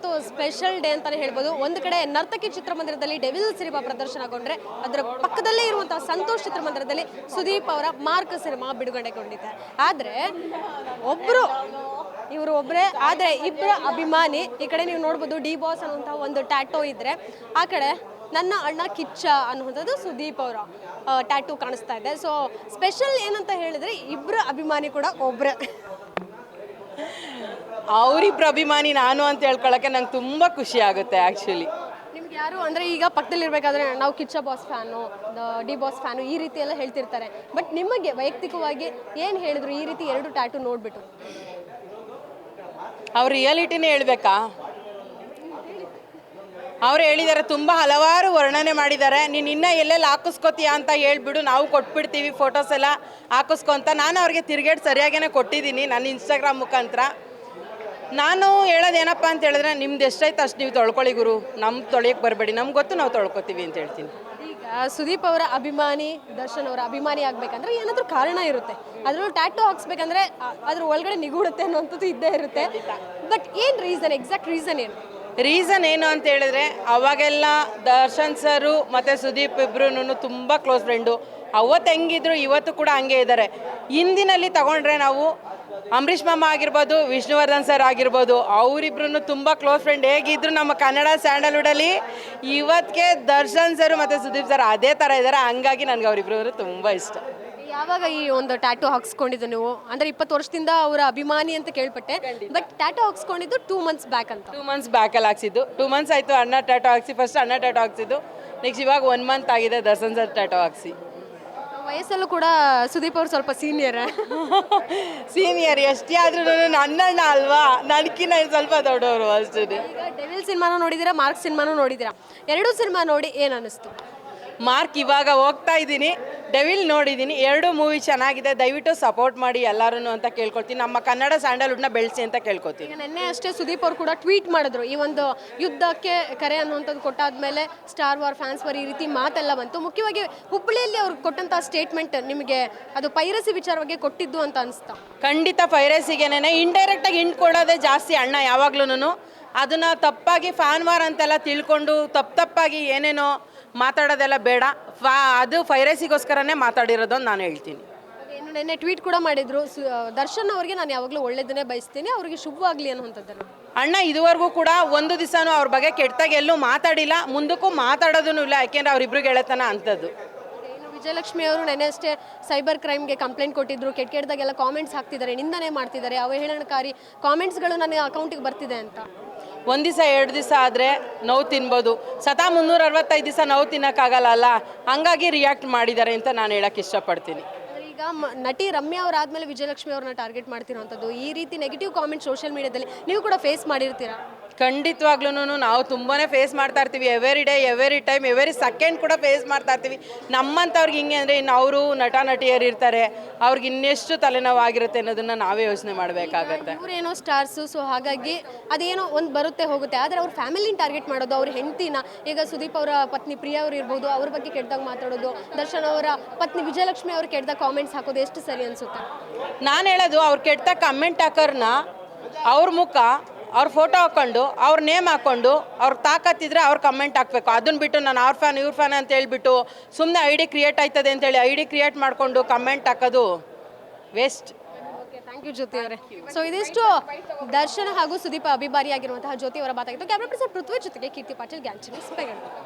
ಇವತ್ತು special day ಅಂತಾನೆ ಹೇಳ್ಬೋದು. ಒಂದು ಕಡೆ ನರ್ತಕಿ ಚಿತ್ರಮಂದಿರದಲ್ಲಿ ಡೆವಿಲ್ ಸಿನಿಮಾ ಪ್ರದರ್ಶನಗೊಂಡ್ರೆ ಅದರ ಪಕ್ಕದಲ್ಲೇ ಇರುವಂತಹ ಸಂತೋಷ್ ಚಿತ್ರಮಂದಿರದಲ್ಲಿ ಸುದೀಪ್ ಅವರ ಮಾರ್ಕ್ ಸಿನಿಮಾ ಬಿಡುಗಡೆಗೊಂಡಿದೆ. ಆದರೆ ಇವರು ಒಬ್ಬರೇ, ಆದರೆ ಇಬ್ಬರ ಅಭಿಮಾನಿ. ಈ ಕಡೆ ನೀವು ನೋಡ್ಬೋದು ಡಿ ಬಾಸ್ ಅನ್ನುವಂತಹ ಒಂದು ಟ್ಯಾಟೋ ಇದ್ರೆ, ಆ ಕಡೆ ನನ್ನ ಅಣ್ಣ ಕಿಚ್ಚ ಅನ್ನುವಂಥದ್ದು ಸುದೀಪ್ ಅವರ ಟ್ಯಾಟೂ ಕಾಣಿಸ್ತಾ ಇದೆ. ಸೊ ಸ್ಪೆಷಲ್ ಏನಂತ ಹೇಳಿದ್ರೆ ಇಬ್ಬರ ಅಭಿಮಾನಿ ಕೂಡ ಒಬ್ಬರೇ. ಅವರಿಬ್ಬರ ಅಭಿಮಾನಿ ನಾನು ಅಂತ ಹೇಳ್ಕೊಳ್ಳೋಕ್ಕೆ ನಂಗೆ ತುಂಬ ಖುಷಿ ಆಗುತ್ತೆ ಆ್ಯಕ್ಚುಲಿ. ನಿಮ್ಗೆ ಯಾರು ಅಂದರೆ ಈಗ ಪಕ್ಕದಲ್ಲಿ ಇರಬೇಕಾದ್ರೆ ನಾವು Kichcha boss fan, D boss fan ಈ ರೀತಿ ಎಲ್ಲ ಹೇಳ್ತಿರ್ತಾರೆ. ಬಟ್ ನಿಮಗೆ ವೈಯಕ್ತಿಕವಾಗಿ ಏನು ಹೇಳಿದ್ರು ಈ ರೀತಿ ಎರಡು ಟ್ಯಾಟೂ ನೋಡಿಬಿಟ್ಟು? ಅವ್ರ ರಿಯಾಲಿಟಿನೇ ಹೇಳ್ಬೇಕಾ? ಅವ್ರು ಹೇಳಿದ್ದಾರೆ, ತುಂಬ ಹಲವಾರು ವರ್ಣನೆ ಮಾಡಿದ್ದಾರೆ. ನೀನು ಇನ್ನೂ ಎಲ್ಲೆಲ್ಲಿ ಹಾಕಿಸ್ಕೋತೀಯ ಅಂತ ಹೇಳ್ಬಿಡು, ನಾವು ಕೊಟ್ಬಿಡ್ತೀವಿ ಫೋಟೋಸ್ ಎಲ್ಲ ಹಾಕಿಸ್ಕೊಂತ. ನಾನು ಅವ್ರಿಗೆ ತಿರುಗೇಟ್ ಸರಿಯಾಗೇ ಕೊಟ್ಟಿದ್ದೀನಿ ನನ್ನ ಇನ್ಸ್ಟಾಗ್ರಾಮ್ ಮುಖಾಂತರ. ನಾನು ಹೇಳೋದೇನಪ್ಪ ಅಂತ ಹೇಳಿದ್ರೆ, ನಿಮ್ದು ಎಷ್ಟೈತೆ ಅಷ್ಟು ನೀವು ತೊಳ್ಕೊಳ್ಳಿ ಗುರು, ನಮ್ಮ ತೊಳೆಯೋಕ್ಕೆ ಬರಬೇಡಿ, ನಮ್ಗೆ ಗೊತ್ತು ನಾವು ತೊಳ್ಕೊತೀವಿ ಅಂತ ಹೇಳ್ತೀನಿ. ಈಗ ಸುದೀಪ್ ಅವರ ಅಭಿಮಾನಿ, ದರ್ಶನ್ ಅವರ ಅಭಿಮಾನಿ ಆಗಬೇಕಂದ್ರೆ ಏನಾದರೂ ಕಾರಣ ಇರುತ್ತೆ. ಅದರಲ್ಲೂ ಟ್ಯಾಟೂ ಹಾಕ್ಸ್ಬೇಕಂದ್ರೆ ಅದ್ರ ಒಳಗಡೆ ನಿಗೂಡುತ್ತೆ ಅನ್ನೋಂಥದ್ದು ಇದ್ದೇ ಇರುತ್ತೆ. ಬಟ್ ಏನು ರೀಸನ್, ಎಕ್ಸಾಕ್ಟ್ ರೀಸನ್ ಏನು? ರೀಸನ್ ಏನು ಅಂತ ಹೇಳಿದ್ರೆ, ಅವಾಗೆಲ್ಲ ದರ್ಶನ್ ಸರು ಮತ್ತು ಸುದೀಪ್ ಇಬ್ಬರೂ ತುಂಬ ಕ್ಲೋಸ್ ಫ್ರೆಂಡು. ಅವತ್ತು ಹೆಂಗಿದ್ರು ಇವತ್ತು ಕೂಡ ಹಂಗೆ ಇದ್ದಾರೆ. ಹಿಂದಿನಲ್ಲಿ ತಗೊಂಡ್ರೆ ನಾವು ಅಂಬರೀಷ್ ಮಾಮ ಆಗಿರ್ಬೋದು, ವಿಷ್ಣುವರ್ಧನ್ ಸರ್ ಆಗಿರ್ಬೋದು, ಅವರಿಬ್ರು ತುಂಬ ಕ್ಲೋಸ್ ಫ್ರೆಂಡ್. ಹೇಗಿದ್ರು ನಮ್ಮ ಕನ್ನಡ ಸ್ಯಾಂಡಲ್ವುಡಲ್ಲಿ ಇವತ್ತಿಗೆ ದರ್ಶನ್ ಸರು ಮತ್ತು ಸುದೀಪ್ ಸರ್ ಅದೇ ಥರ ಇದ್ದಾರೆ. ಹಂಗಾಗಿ ನನಗೆ ಅವರಿಬ್ರು ತುಂಬ ಇಷ್ಟ. ಯಾವಾಗ ಈ ಒಂದು ಟ್ಯಾಟೂ ಹಾಕ್ಸ್ಕೊಂಡಿದ್ದು ನೀವು? ಅಂದರೆ 20 ವರ್ಷದಿಂದ ಅವರ ಅಭಿಮಾನಿ ಅಂತ ಕೇಳ್ಪಟ್ಟೆ. ಬಟ್ ಟ್ಯಾಟೂ ಹಾಕ್ಸ್ಕೊಂಡಿದ್ದು 2 months ಬ್ಯಾಕ್ ಅಂತ. 2 months ಬ್ಯಾಕಲ್ಲಿ ಹಾಕ್ಸಿದ್ದು. 2 months ಆಯಿತು ಅಣ್ಣ ಟ್ಯಾಟೋ ಹಾಕ್ಸಿ. ಫಸ್ಟ್ ಅಣ್ಣ ಟ್ಯಾಟೋ ಹಾಕ್ಸಿದ್ದು, ನೆಕ್ಸ್ಟ್ ಇವಾಗ 1 month ಆಗಿದೆ ದರ್ಶನ್ ಸರ್ ಟ್ಯಾಟೋ ಹಾಕ್ಸಿ. ವಯಸ್ಸಲ್ಲೂ ಕೂಡ ಸುದೀಪ್ ಅವರು ಸ್ವಲ್ಪ ಸೀನಿಯರ್. ಎಷ್ಟೇ ಆದ್ರೂ ನನ್ನಣ್ಣ ಅಲ್ವಾ, ನನಗಿನ್ನ ಸ್ವಲ್ಪ ದೊಡ್ಡವರು ಅಷ್ಟೇ. ಈಗ ಡೆವಿಲ್ ಸಿನಿಮಾನು ನೋಡಿದ್ದೀರಾ, ಮಾರ್ಕ್ ಸಿನಿಮಾನು ನೋಡಿದ್ದೀರಾ. ಎರಡೂ ಸಿನಿಮಾ ನೋಡಿ ಏನು ಅನ್ನಿಸ್ತು? ಮಾರ್ಕ್ ಇವಾಗ ಹೋಗ್ತಾ ಇದ್ದೀನಿ, ಡೆವಿಲ್ ನೋಡಿದ್ದೀನಿ. 2 ಮೂವಿ ಚೆನ್ನಾಗಿದೆ. ದಯವಿಟ್ಟು ಸಪೋರ್ಟ್ ಮಾಡಿ ಎಲ್ಲರೂ ಅಂತ ಕೇಳ್ಕೊಳ್ತೀನಿ. ನಮ್ಮ ಕನ್ನಡ ಸ್ಯಾಂಡಲ್ವುಡ್ನ ಬೆಳೆಸಿ ಅಂತ ಕೇಳ್ಕೊತೀನಿ. ಈಗ ನಿನ್ನೆ ಅಷ್ಟೇ ಸುದೀಪ್ ಅವರು ಕೂಡ ಟ್ವೀಟ್ ಮಾಡಿದ್ರು, ಈ ಒಂದು ಯುದ್ಧಕ್ಕೆ ಕರೆ ಅನ್ನುವಂಥದ್ದು ಕೊಟ್ಟಾದ್ಮೇಲೆ ಸ್ಟಾರ್ ವಾರ್, ಫ್ಯಾನ್ಸ್ ವಾರ್ ಈ ರೀತಿ ಮಾತೆಲ್ಲ ಬಂತು. ಮುಖ್ಯವಾಗಿ ಹುಬ್ಬಳ್ಳಿಯಲ್ಲಿ ಅವ್ರು ಕೊಟ್ಟಂಥ ಸ್ಟೇಟ್ಮೆಂಟ್ ನಿಮಗೆ ಅದು ಪೈರಸಿ ವಿಚಾರವಾಗಿ ಕೊಟ್ಟಿದ್ದು ಅಂತ ಅನಿಸ್ತಾ? ಖಂಡಿತ ಪೈರಸಿಗೇನೆ ಇಂಡೈರೆಕ್ಟಾಗಿ ಹಿಂಟ್ ಕೊಡೋದೇ ಜಾಸ್ತಿ ಅಣ್ಣ ಯಾವಾಗ್ಲೂ. ಅದನ್ನು ತಪ್ಪಾಗಿ ಫ್ಯಾನ್ ವಾರ್ ಅಂತೆಲ್ಲ ತಿಳ್ಕೊಂಡು ತಪ್ಪಾಗಿ ಏನೇನೋ ಮಾತಾಡೋದೆಲ್ಲ ಬೇಡ. ಅದು ಪೈರಸಿಗೋಸ್ಕರನೇ ಮಾತಾಡಿರೋದು ಅಂತ ನಾನು ಹೇಳ್ತೀನಿ. ಇನ್ನು ನಿನ್ನೆ ಟ್ವೀಟ್ ಕೂಡ ಮಾಡಿದ್ರು, ದರ್ಶನ್ ಅವರಿಗೆ ನಾನು ಯಾವಾಗಲೂ ಒಳ್ಳೇದನ್ನೇ ಬಯಸ್ತೀನಿ, ಅವರಿಗೆ ಶುಭವಾಗಲಿ ಅನ್ನುವಂಥದ್ದನ್ನು. ಅಣ್ಣ ಇದುವರೆಗೂ ಕೂಡ ಒಂದು ದಿವಸನೂ ಅವ್ರ ಬಗ್ಗೆ ಕೆಟ್ಟದಾಗಿ ಎಲ್ಲೂ ಮಾತಾಡಿಲ್ಲ, ಮುಂದಕ್ಕೂ ಮಾತಾಡೋದೂ ಇಲ್ಲ. ಯಾಕೆಂದ್ರೆ ಅವರಿಬ್ರು ಗೆಳೆತನ ಅಂಥದ್ದು. ಇನ್ನು ವಿಜಯಲಕ್ಷ್ಮಿ ಅವರು ನೆನ್ನೆ ಅಷ್ಟೇ ಸೈಬರ್ ಕ್ರೈಮ್ಗೆ ಕಂಪ್ಲೇಂಟ್ ಕೊಟ್ಟಿದ್ರು. ಕೆಟ್ಟದಾಗೆಲ್ಲ ಕಾಮೆಂಟ್ಸ್ ಹಾಕ್ತಿದ್ದಾರೆ, ನಿಂದನೆ ಮಾಡ್ತಿದ್ದಾರೆ, ಅವಹೇಳನಕಾರಿ ಕಾಮೆಂಟ್ಸ್ಗಳು ನನ್ನ ಅಕೌಂಟಿಗೆ ಬರ್ತಿದೆ ಅಂತ. 1 ದಿವಸ 2 ದಿವಸ ಆದರೆ ನೋವು ತಿನ್ಬೋದು, 365 ದಿವಸ ನೋವು ತಿನ್ನೋಕ್ಕಾಗಲ್ಲ ಅಲ್ಲ. ಹಂಗಾಗಿ ರಿಯಾಕ್ಟ್ ಮಾಡಿದ್ದಾರೆ ಅಂತ ನಾನು ಹೇಳಕ್ಕೆ ಇಷ್ಟಪಡ್ತೀನಿ. ಈಗ ನಟಿ ರಮ್ಯಾ ಅವರಾದ್ಮೇಲೆ ವಿಜಯಲಕ್ಷ್ಮಿ ಅವ್ರನ್ನ ಟಾರ್ಗೆಟ್ ಮಾಡ್ತಿರೋಂಥದ್ದು, ಈ ರೀತಿ ನೆಗೆಟಿವ್ ಕಾಮೆಂಟ್ ಸೋಷಿಯಲ್ ಮೀಡಿಯಾದಲ್ಲಿ ನೀವು ಕೂಡ ಫೇಸ್ ಮಾಡಿರ್ತೀರಾ? ಖಂಡಿತವಾಗ್ಲೂ ನಾವು ತುಂಬಾ ಫೇಸ್ ಮಾಡ್ತಾ ಇರ್ತೀವಿ. Every day, every time, every second ಕೂಡ ಫೇಸ್ ಮಾಡ್ತಾ ಇರ್ತೀವಿ. ನಮ್ಮಂಥವ್ರಿಗೆ ಹಿಂಗೆ ಅಂದರೆ ಇನ್ನು ಅವರು ನಟಿಯರು ಇರ್ತಾರೆ, ಅವ್ರಿಗೆ ಇನ್ನೆಷ್ಟು ತಲೆನೋವಾಗಿರುತ್ತೆ ಅನ್ನೋದನ್ನು ನಾವೇ ಯೋಚನೆ ಮಾಡಬೇಕಾಗತ್ತೆ. ಇವರೇನೋ ಸ್ಟಾರ್ಸು, ಸೊ ಹಾಗಾಗಿ ಅದೇನೋ ಒಂದು ಬರುತ್ತೆ ಹೋಗುತ್ತೆ. ಆದರೆ ಅವ್ರ ಫ್ಯಾಮಿಲಿನ ಟಾರ್ಗೆಟ್ ಮಾಡೋದು, ಅವ್ರ ಹೆಂಡತಿನ, ಈಗ ಸುದೀಪ್ ಅವರ ಪತ್ನಿ ಪ್ರಿಯಾ ಅವರು ಇರ್ಬೋದು, ಅವ್ರ ಬಗ್ಗೆ ಕೆಟ್ಟದಾಗ ಮಾತಾಡೋದು, ದರ್ಶನ್ ಅವರ ಪತ್ನಿ ವಿಜಯಲಕ್ಷ್ಮಿ ಅವ್ರ ಕೆಟ್ಟದಾಗ ಕಾಮೆಂಟ್ಸ್ ಹಾಕೋದು ಎಷ್ಟು ಸರಿ ಅನಿಸುತ್ತೆ? ನಾನು ಹೇಳೋದು, ಅವ್ರು ಕೆಟ್ಟದಾಗ ಕಮೆಂಟ್ ಹಾಕೋರ್ನ ಅವ್ರ ಮುಖ, ಅವ್ರ ಫೋಟೋ ಹಾಕ್ಕೊಂಡು, ಅವ್ರ ನೇಮ್ ಹಾಕ್ಕೊಂಡು, ಅವ್ರು ತಾಕತ್ತಿದ್ರೆ ಅವ್ರು ಕಮೆಂಟ್ ಹಾಕಬೇಕು. ಅದನ್ನ ಬಿಟ್ಟು ನಾನು ಅವ್ರ ಫ್ಯಾನ್ ಇವ್ರ ಫ್ಯಾನ್ ಅಂತ ಹೇಳ್ಬಿಟ್ಟು ಸುಮ್ಮನೆ ID ಕ್ರಿಯೇಟ್ ಆಯ್ತದೆ ಅಂತೇಳಿ ID ಕ್ರಿಯೇಟ್ ಮಾಡಿಕೊಂಡು ಕಮೆಂಟ್ ಹಾಕೋದು ವೇಸ್ಟ್. ಥ್ಯಾಂಕ್ ಯು ಜ್ಯೋತಿ ಅವರೇ. ಸೊ ಇದಿಷ್ಟು ದರ್ಶನ್ ಹಾಗೂ ಸುದೀಪ್ ಅಭಿಮಾನಿಯಾಗಿರುವಂತಹ ಜ್ಯೋತಿ ಅವರ ಮಾತಾಗಿತ್ತು. ಕ್ಯಾಮ್ರಾ ಪರ್ಸನ್ ಪೃಥ್ವಿ ಜೊತೆಗೆ ಕೀರ್ತಿ ಪಾಟೀಲ್, ಗ್ಯಾಂಗ್ ನ್ಯೂಸ್, ಬೆಂಗಳೂರು.